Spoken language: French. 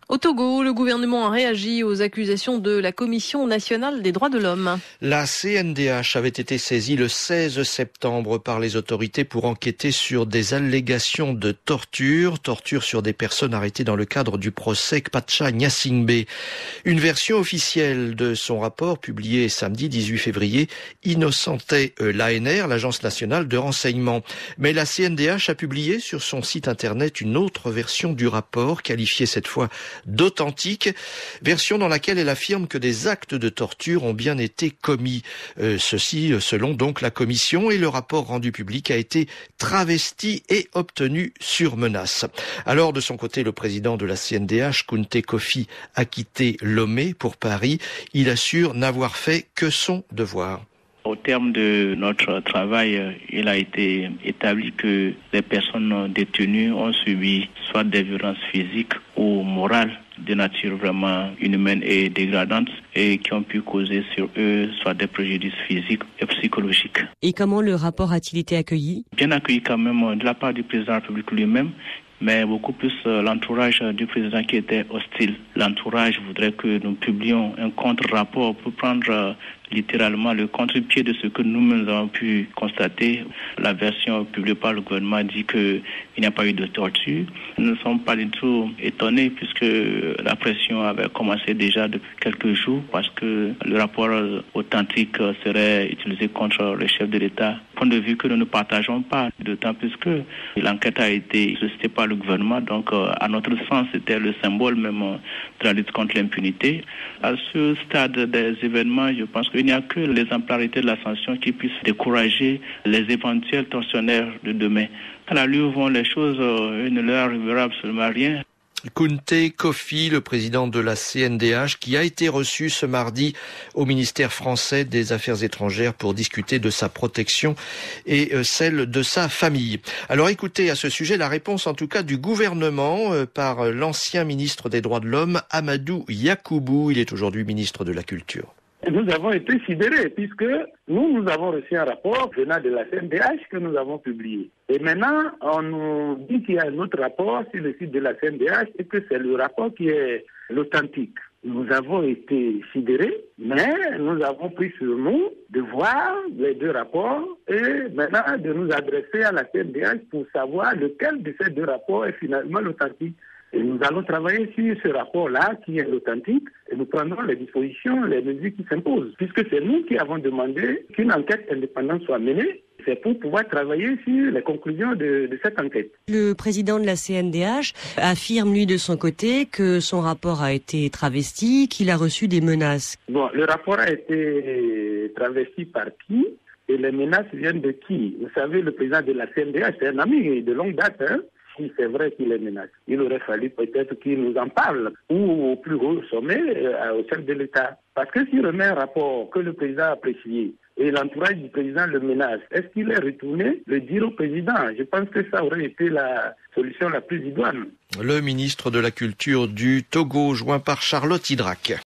Au Togo, le gouvernement a réagi aux accusations de la Commission nationale des droits de l'homme. La CNDH avait été saisie le 16 septembre par les autorités pour enquêter sur des allégations de torture sur des personnes arrêtées dans le cadre du procès Kpacha Gnassingbé. Une version officielle de son rapport, publié samedi 18 février, innocentait l'ANR, l'Agence nationale de renseignement. Mais la CNDH a publié sur son site internet une autre version du rapport, qualifiée cette fois d'authentique, version dans laquelle elle affirme que des actes de torture ont bien été commis. Ceci selon donc la commission, et le rapport rendu public a été travesti et obtenu sur menace. Alors de son côté, le président de la CNDH, Kounté Kofi, a quitté Lomé pour Paris. Il assure n'avoir fait que son devoir. Au terme de notre travail, il a été établi que les personnes détenues ont subi soit des violences physiques ou morales de nature vraiment inhumaine et dégradante et qui ont pu causer sur eux soit des préjudices physiques et psychologiques. Et comment le rapport a-t-il été accueilli ? Bien accueilli quand même de la part du président de la République lui-même, mais beaucoup plus l'entourage du président qui était hostile. L'entourage voudrait que nous publions un contre-rapport pour prendre littéralement le contre-pied de ce que nous-mêmes avons pu constater. La version publiée par le gouvernement dit qu'il n'y a pas eu de torture. Nous ne sommes pas du tout étonnés puisque la pression avait commencé déjà depuis quelques jours parce que le rapport authentique serait utilisé contre le chef de l'État. Point de vue que nous ne partageons pas, d'autant plus que l'enquête a été suscitée par le gouvernement. Donc, à notre sens, c'était le symbole même de la lutte contre l'impunité. À ce stade des événements, je pense qu'il n'y a que l'exemplarité de la sanction qui puisse décourager les éventuels tortionnaires de demain. À la lui où vont les choses, il ne leur arrivera absolument rien. Kounté Kofi, le président de la CNDH, qui a été reçu ce mardi au ministère français des Affaires étrangères pour discuter de sa protection et celle de sa famille. Alors écoutez à ce sujet la réponse en tout cas du gouvernement par l'ancien ministre des Droits de l'Homme, Amadou Yacoubou. Il est aujourd'hui ministre de la Culture. Nous avons été sidérés puisque nous avons reçu un rapport venant de la CNDH que nous avons publié. Et maintenant, on nous dit qu'il y a un autre rapport sur le site de la CNDH et que c'est le rapport qui est l'authentique. Nous avons été sidérés, mais nous avons pris sur nous de voir les deux rapports et maintenant de nous adresser à la CNDH pour savoir lequel de ces deux rapports est finalement l'authentique. Et nous allons travailler sur ce rapport-là qui est l'authentique et nous prendrons les dispositions, les mesures qui s'imposent. Puisque c'est nous qui avons demandé qu'une enquête indépendante soit menée, c'est pour pouvoir travailler sur les conclusions de cette enquête. Le président de la CNDH affirme, lui, de son côté, que son rapport a été travesti, qu'il a reçu des menaces. Bon, le rapport a été travesti par qui ? Et les menaces viennent de qui ? Vous savez, le président de la CNDH, c'est un ami de longue date, Si c'est vrai qu'il est menacé, il aurait fallu peut-être qu'il nous en parle, ou au plus haut sommet, au chef de l'État. Parce que s'il remet un rapport que le président a apprécié, et l'entourage du président le menace, est-ce qu'il est retourné le dire au président ? Je pense que ça aurait été la solution la plus idoine. Le ministre de la Culture du Togo, joint par Charlotte Hydrac.